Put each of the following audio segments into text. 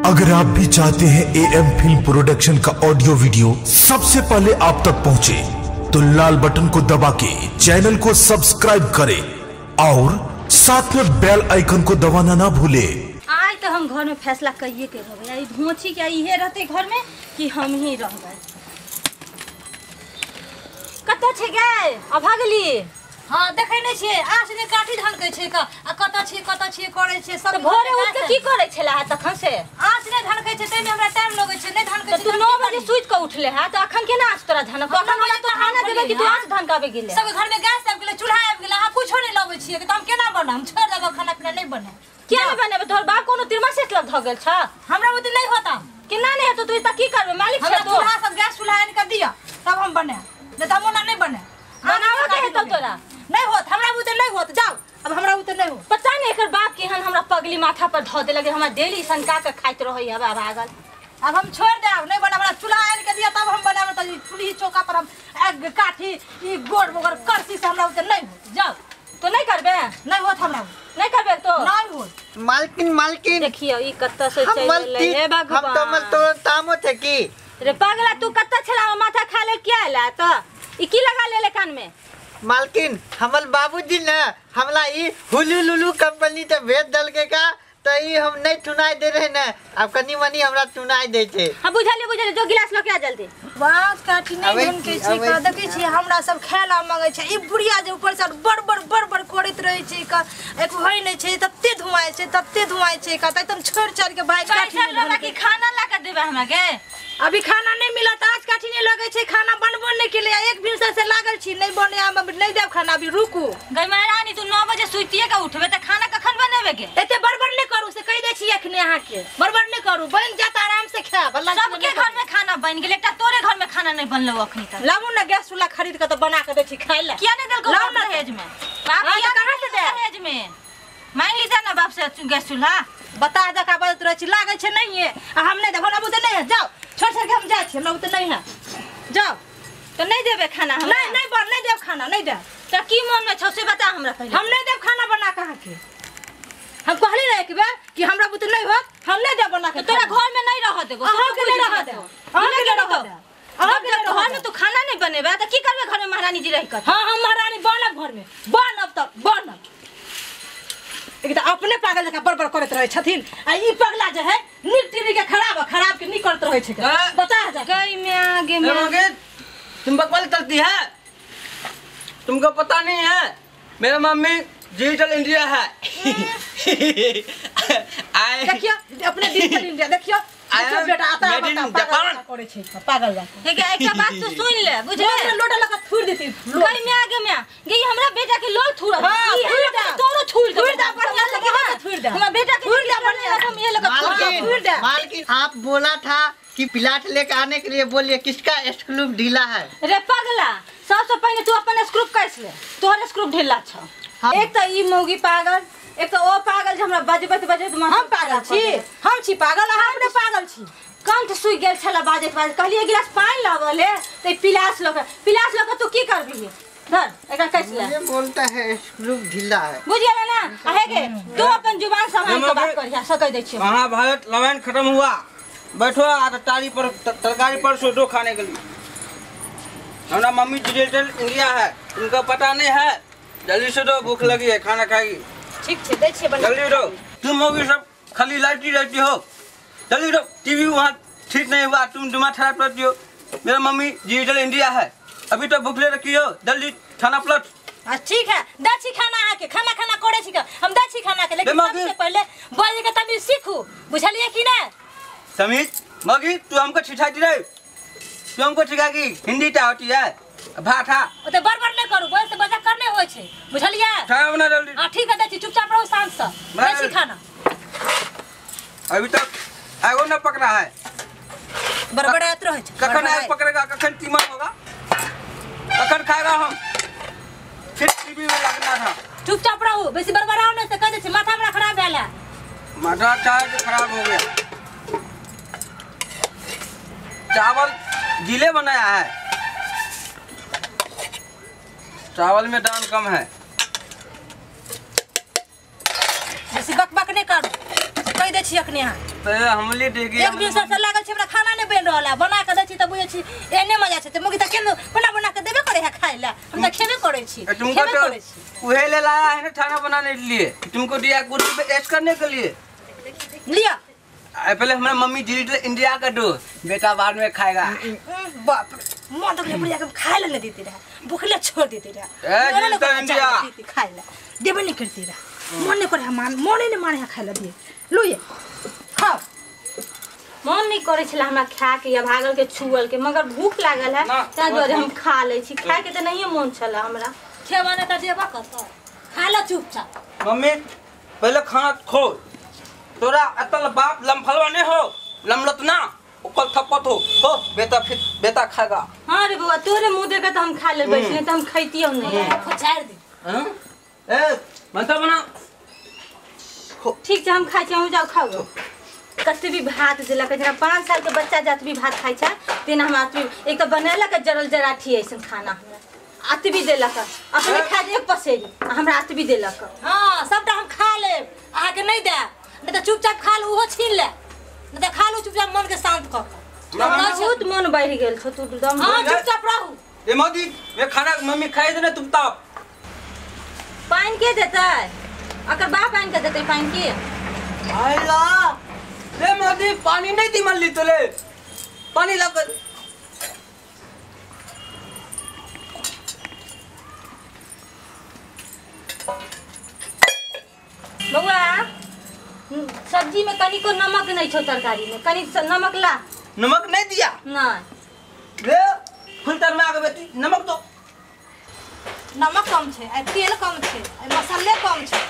अगर आप भी चाहते हैं AM फिल्म प्रोडक्शन का ऑडियो वीडियो सबसे पहले आप तक पहुंचे, तो लाल बटन को दबा के चैनल को सब्सक्राइब करें और साथ में बेल आइकन को दबाना ना भूले। आज तो हम घर में फैसला करिए के रहे, भूची क्या ये रहते घर में कि हम ही रह गए। कत छे गए अभागली। हां देखे नै छे आस ने काठी धान के छे का कत छे करे छे सब भोरे उठ के की करे छला है तखन से आस ने धान के छे ते में हमरा टाइम लगे छे नै धान के तू 9 बजे सुइत के उठले है तो अखन केना आज तोरा धान कखन वाला तो खाना देबे कि तू आज धान काबे गेले सब घर में गैस आब गेले चूल्हा आब गेले हां कुछो नै लगे छे कि हम केना बनाम छोड़ देबो खाना पीना नै बने क्या नै बने तोर बाप कोनो तिरमसेट लग ध गेल छ हमरा बुद्धि नै होता केना नै हेतो तू त की करबे मालिक छे तो चूल्हा सब गैस चूल्हा आन के दिया तब हम बने नै त मोना नै बने बनावा के हेतो तोरा नहीं होत हमरा उते नहीं होत जाओ अब हमरा उते नहीं हो पता नहीं एकर बाप के हन हमरा पगली माथा पर ध दे लगे हमरा डेली सनका के खाइत रहई है भागल अब हम छोड़ दे नहीं बना हमरा चूल्हा आन के दिया तब हम बनावे त चूल्ही चौका पर हम एक काठी ई गोड़ वगर करसी से हमरा उते नहीं हो जाओ तो नहीं करबे नहीं होत हमरा नहीं करबे तो नहीं होत मालकिन देखियो ई कत्ता से चल ले हे भगवान हम तो मल तो तामो थे की रे पागला तू कत्ता छला माथा खा ले क्या ला तो ई की लगा ले कान में मालकिन हमल बाबूजी ने हमला ई हुलू लुलू कंपनी ते भेज दल के का त ई हम नहीं ठुनाई दे रहे ने अब कनी मनी हमरा ठुनाई दे छे हां बुझले जो गिलास ल के आ जल्दी बात काठी नहीं ढूंढ के छी का देखै छी हमरा सब खेला मांगे छै ई बुढ़िया जे ऊपर से बड़ करैत रहे छै का एक होय नै छै तत्ते धुआय छै का त तुम छोड़ के भाई काठी लगा के खाना ला के देबे हमरा के अभी खाना नहीं मिला त आज काठी नहीं लगे छै खाना बनबो नहीं के लिए एक दिन से लागल छी नहीं बने हम नहीं देब खाना अभी रुकू गई महारानी तू 9 बजे सुतिए के उठबे त खाना कखन बनेबे के एते बड़बड़ नहीं करू से कह दे छी एखने अहाँ के बड़बड़ नहीं करू बन जाता आराम से खा बल्ला सबके घर में खाना बन गेल एकटा तोरे घर में खाना नहीं बनलो अखनी तक लाऊ ना गैस चूल्हा खरीद के तो बना के दे छी खाइ ले किया नहीं देलको लाऊ ना दहेज में बाप कहां से दे दहेज में मांग लीजा ना बाप से गैस चूल्हा बता दे का बात रह छी लागे छै नहीं है हम नहीं देबो ना बुते नहीं है जाओ छोड़ के हम जाय छी ना बुते नहीं है जाओ तो नहीं देबे खाना हम नहीं देब खाना नहीं दे त की मन में छौ से बता हमरा पहले हम नहीं देब खाना बना कहां के हम कहली ना एक बार कि हमरा बुते नहीं होत हम नहीं देब बना के तोरा घर में नहीं रह देगो अहाँ के नहीं रह दे अहाँ के नहीं रह दे अहाँ के घर में तू खाना नहीं बनेबे त की करबे घर में महारानी जी रह कर हां हम महारानी बनब घर में बनब तक बनब एक अपने पागल जका बड़ करत रहे छथिन आ ई पगला जे है नीति के खराब के नहीं करत रहे छै बता जा गई में आगे में तुम बकवास करती है तुमको पता नहीं है मेरा मम्मी डिजिटल इंडिया है देखियो अपने डिजिटल इंडिया देखियो बेटा आता करे छै पागल जाके एक बात तो सुन ले बुझले लोटा लगा थूर देती गई में आगे में गई हमरा बेटा के लोल थूर तोरो थूर दे बढ़िया लगे थूर दे हमरा बेटा के थूर दे बढ़िया हम ये लगा थूर दे मालकिन आप बोला था कि प्लाट लेकर आने के लिए बोलिए किसका स्क्रू ढीला है रे पगला सबसे पहले तू अपन स्क्रू कैस ले तोहर स्क्रू ढीला छ एक त ई मौगी पागल एक तो ओ पागल जे हमरा बजबत हम पागल छी पागल हम ने पागल छी कंठ सुई गेल छला बाजत कहली एक गिलास पानी लावले त पिलास लग तू की करबी धर एकरा कैस ले ये बोलता है स्क्रू ढीला है बुझ गेला ना आहे के तू अपन जुबान संभाल के बात करिया सकै दै छी महाभारत रामायण खत्म हुआ बैठो आ ताली पर तरकारी पर सोचो खाने के लिए हमारा मम्मी डिजिटल इंडिया है तुमको पता नहीं है जल्दी से दो भूख लगी है खाना खाएगी ठीक छै दै छी बना जल्दी दो तुम होगी सब खाली लाइट रहती हो जल्दी दो टीवी वहाँ ठीक नहीं हुआ तुम दिमाग खराब करती हो मेरा मम्मी डिजिटल इंडिया है अभी तो भूखले रखी हो जल्दी खाना पलट ठीक है दाची खाना आके खाना करे छी हम दाची खाना के लेकिन सबसे पहले बोले के तमीज सीखू बुझलिए कि ना तमीज मगी तू हमको सिखाती रहे तू हमको सिखाएगी हिंदी क्या होती है भाषा ओते बड़बड़ नहीं करू बोल से बजा करने होय छै बुझलिए खाना बना जल्दी ठीक है दाची चुपचाप रहो शांत से दाची खाना अभी तक आगो न पकड़ा है बड़बड़ात रहे छै कखन आग पकड़ेगा कखन तीमन होगा कखन खाएगा हम फिर टीवी में लगना था चुपचाप रहो बेसी बड़बड़ाओ नहीं से कह दे छै माथा हमरा खराब भेल है माथा चाय खराब हो गया चावल गीले बनाया है चावल में दाल कम है बेसी बक नहीं करू कह दे छी अखने अहाँ तो हमली देगी एक दिन से लागल छै हमरा खाना नहीं बन रहल है बना के दै छी त बुझै छी एने मजा छै त मुगी त केन बना के देबे करे है खाइ ला हम त खेबे करे छी तुमको तो उहे ले लाया है ना खाना बनाने के लिए तुमको दिया कुर्सी पे ऐश करने के लिए लिया पहले हमारा मम्मी डिजिटल इंडिया का दो बेटा बाद में खाएगा बाप रे मन तो बुढ़िया के खाए ला नहीं देती रहा भूखले छोड़ देती रहा डिजिटल इंडिया खाए ला देबे नहीं करती रहा मन नहीं करे मन नहीं माने खाए ला दिए लो ये खाओ मन नहीं करे छला हमरा खा के या भागल के छुअल के मगर भूख लागल है ता दुआरे हम खा ले छी खाए के त नहीं मन छला हमरा खेवा ने त देबा कत खा ला चुपचाप मम्मी पहले खाना खो तोरा अतल बाप लमफलवा नहीं हो लमलत ना ऊपर थपत हो बेटा फिर बेटा खाएगा हां रे बुआ तोरे मुंह देख त हम खा ले बैठने त हम खैतियो नहीं फचार दे हां ए मतलब बना ठीक छै हम खाइ छी हम जाओ खाओ कते भी भात देलक जरा 5 साल के बच्चा जात भी भात खाइ छै तेन हम आतवी एक त बनेलक जरल जराठी ऐसन खाना हमरा आतवी देलक अपने खा दे एक पसेरी हमरा आतवी देलक हां सबटा हम खा ले आहा के नहीं दे नहीं त चुपचाप खा लो ओहो छीन ले नहीं त खा लो चुपचाप मन के शांत कर बहुत मन बढ़ गेल छ तू एकदम हां चुपचाप रहू ए मोदी ये खाना मम्मी खाए दे ना तुम तब पानी के देतै अकर बाप पानी के देतै पानी के आइला ले मोदी पानी नहीं दी मन ली तोले पानी लग बउआ सब्जी में कनी को नमक नहीं छो तरकारी में कनी नमक ला नमक नहीं दिया नहीं ले फिल्टर में आगे बेटी नमक दो नमक कम छे आ तेल कम छे आ मसाले कम छे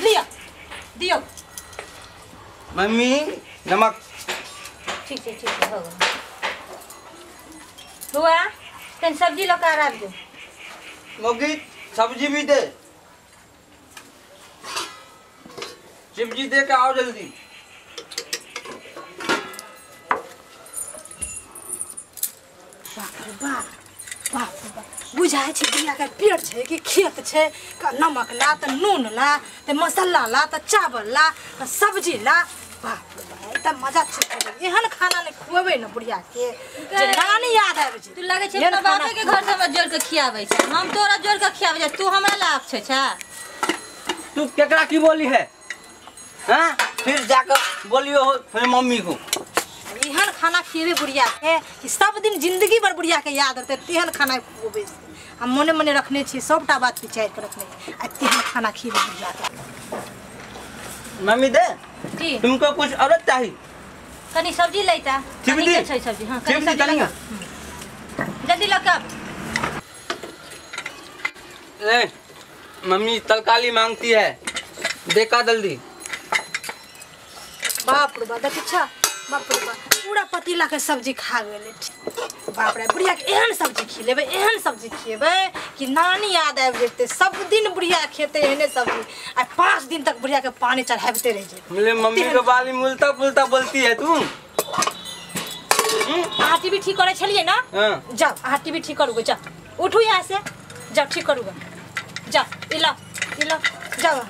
लिया दियो मम्मी नमक ठीक है हो गया बउआ तन सब्जी लगा रख दो मोगी सब्जी भी दे सब्जी दे के आओ जल्दी बाप रे बाप बुझाए छे दुनिया के पेट छे कि खेत छे का नमक ला त नून ला त मसाला ला त चावल ला त सब्जी ला बाप रे बाप त मजा छे एहन खाना ने खुएबे न बुढ़िया के जे नानी याद आवे छे तू लगे छे अपना बापे के घर से हमरा जोड़ के खियावे छे हम तोरा जोड़ के खियावे छे तू हमरा लाभ छे तू केकरा की बोली है हाँ फिर जाकर बोलियो हो फिर मम्मी को एहन खाना खिएबे बुढ़िया के कि सब दिन जिंदगी भर बुढ़िया के याद रहते तेहन खाना खुएबे हम मने मने रखने छी सबटा बात विचार के रखने छी आ तेहन खाना खिएबे बुढ़िया के मम्मी दे जी तुमको कुछ और चाहिए कनी सब्जी लेता कनी के छै सब्जी हां कनी सब्जी लगा जल्दी लगा ए मम्मी तरकारी मांगती है देखा जल्दी बाप रे बाप देखा बाप रे बाप पूरा पतीला के सब्जी खा गेले बाप रे बुढ़िया के एहन सब्जी खिलेबे एहन सब्जी खिएबे कि नानी याद आबि जेते सब दिन बुढ़िया खेते एहने सब्जी आ 5 दिन तक बुढ़िया के पानी चढ़ाबते रह जे मेरे मम्मी के बाली मुलता पुलता बोलती है तू आहा टीवी ठीक करे छलिए ना जाओ आहा टीवी ठीक करूगे जा उठू यहाँ से जाओ ठीक करूगे जा इला जाओ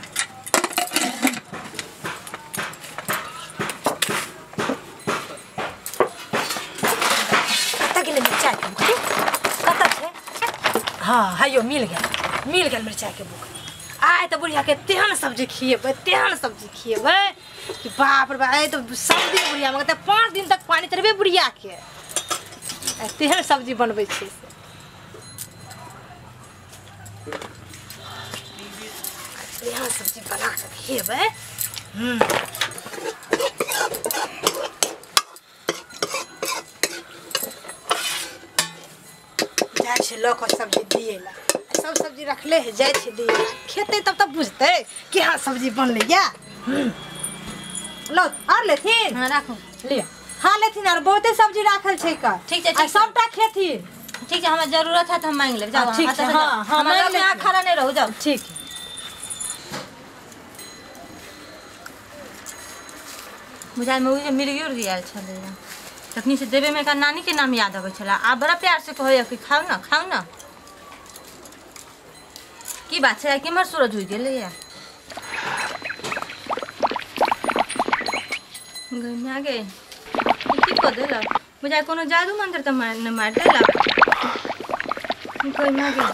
हाँ हायो मिल गया मिर्चाई के बुक आए तो बुढ़िया के तेहन सब्जी खिएबे कि बाप रे बाप तो सब दिन बुढ़िया मगर 5 दिन तक पानी चढ़बे बुढ़िया के तेहन सब्जी बनबै छै तेहन सब्जी बना के खिएबे जाए छै लऽ कऽ सब्जी दिए ला सब सब्जी रखले है जाए छै दिए खेते तब बुझते कि हाँ सब्जी बनले या लो और लेथिन हां राखो लियो हाँ लेथिन और बहुते सब्जी राखल छै का ठीक छै सबटा खेथिन ठीक है हमें जरूरत है तो हम मांग ले जाओ ठीक है हां हमारे में खड़ा नहीं रहो जाओ ठीक है मुझे में मिर्गियोर दिया छले तखनी से देवे में का नानी के नाम याद आवे छला आ बड़ा प्यार से कहय कि खाओ ना की बात है कि मर सूरज हुई गेले या घर में आ गए की को देला मुझे कोनो जादू मंत्र तो मार देला घर में आ गए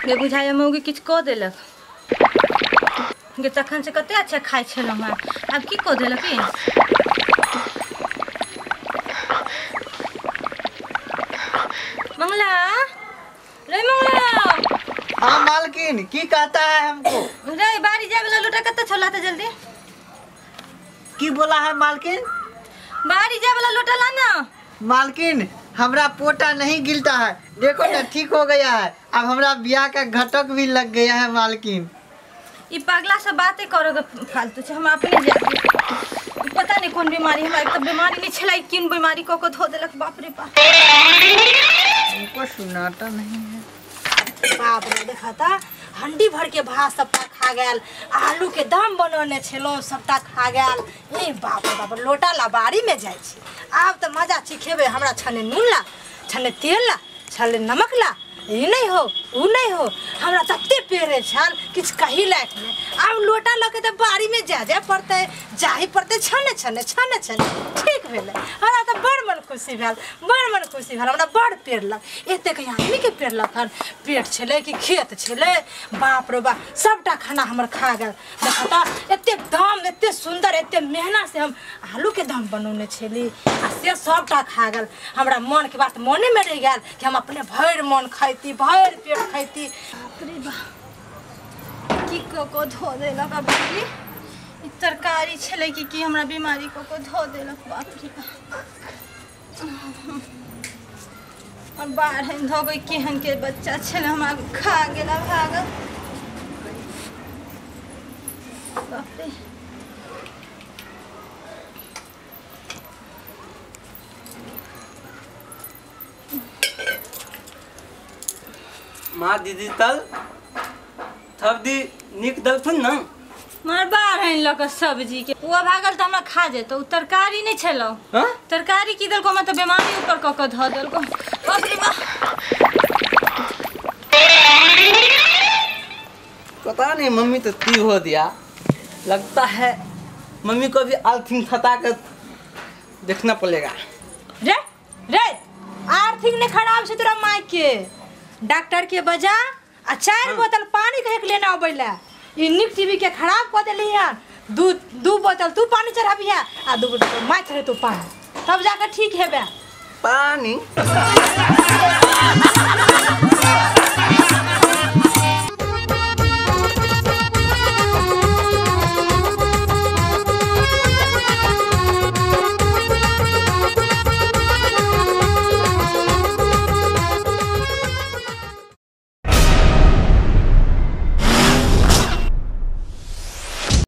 ये बुझाया मौगी किछ को देलक गे तखन से कते अच्छा खाइ छलहुँ हँ आब की को देलक ई मंगला रे मंगला हाँ मालकिन की कहता है हमको? रे बारी जाए वाला लोटा कते छोला त जल्दी की बोला है मालकिन? बारी जाए वाला लोटा ला ना मालकिन हमरा पोटा नहीं गिलता है, देखो ना ठीक हो गया है। अब हमरा ब्याह का घटक भी लग गया है मालकिन। ये पगला से बातें करोगे फालतू से हम अपने जाते पता नहीं कौन बीमारी हमरा एक तो बीमारी नहीं छलाई किन बीमारी को धो देलक बाप रे बाप हमको सुनाता नहीं है बाप रे देखा था हंडी भर के भात सबटा खा गया आलू के दम बनने छलो सबटा खा गया ए बाप रे बाप लोटा ला बाड़ी में जाय छी आब तो मजा चिखेबे हमरा छने नून ला छने तेल ला छने नमक ला ये नहीं हो वो नहीं हो हमरा तत्ते पेरे छल किछ कही लायक में अब लोटा लके तो बाड़ी में जा पड़ते जाही पड़ते छने छने छने छने ठीक भेले हमरा तो बड़ मन खुशी भेल हमरा बड़ पेरलक एते कहीं आदमी के पेरलक हन पेट छले कि खेत छले बाप रे बाप सबटा खाना हमर खा गेल देखता एते दम एते सुंदर एते मेहनत से हम आलू के दम बनौने छली आ से सबटा खा गेल हमरा मन के बात मने में रह गेल कि हम अपने भर मन खाइती भर पेट खाइती बाप रे बाप की को धो देलक अभी ई तरकारी छले कि हमरा बीमारी को धो देलक बाप रे बाप और बाहर धो गई केहन के बच्चा छले हमरा खा गेला भागल बाप रे माँ दीदी तल थर्दी निक दलथुन न मार बाहर है लक सब्जी के वो भागल तो हमरा खा जेतो तरकारी नहीं छलो हां तरकारी की दल को मैं तो बीमारी ऊपर क धो दल को बाप रे बाप पता नहीं मम्मी तो ती हो दिया लगता है मम्मी को भी आर्थिंग थता कर देखना पड़ेगा रे रे आर्थिक ने खराब से तोरा माई के डॉक्टर के बजा आ 4 बोतल पानी कहे के लेना आबैला ई निक टीवी के खराब क देली हन दू बोतल तू पानी चढ़ाबिया आ 2 बोतल माई चढ़े तू पानी तब जाकर ठीक हेबे पानी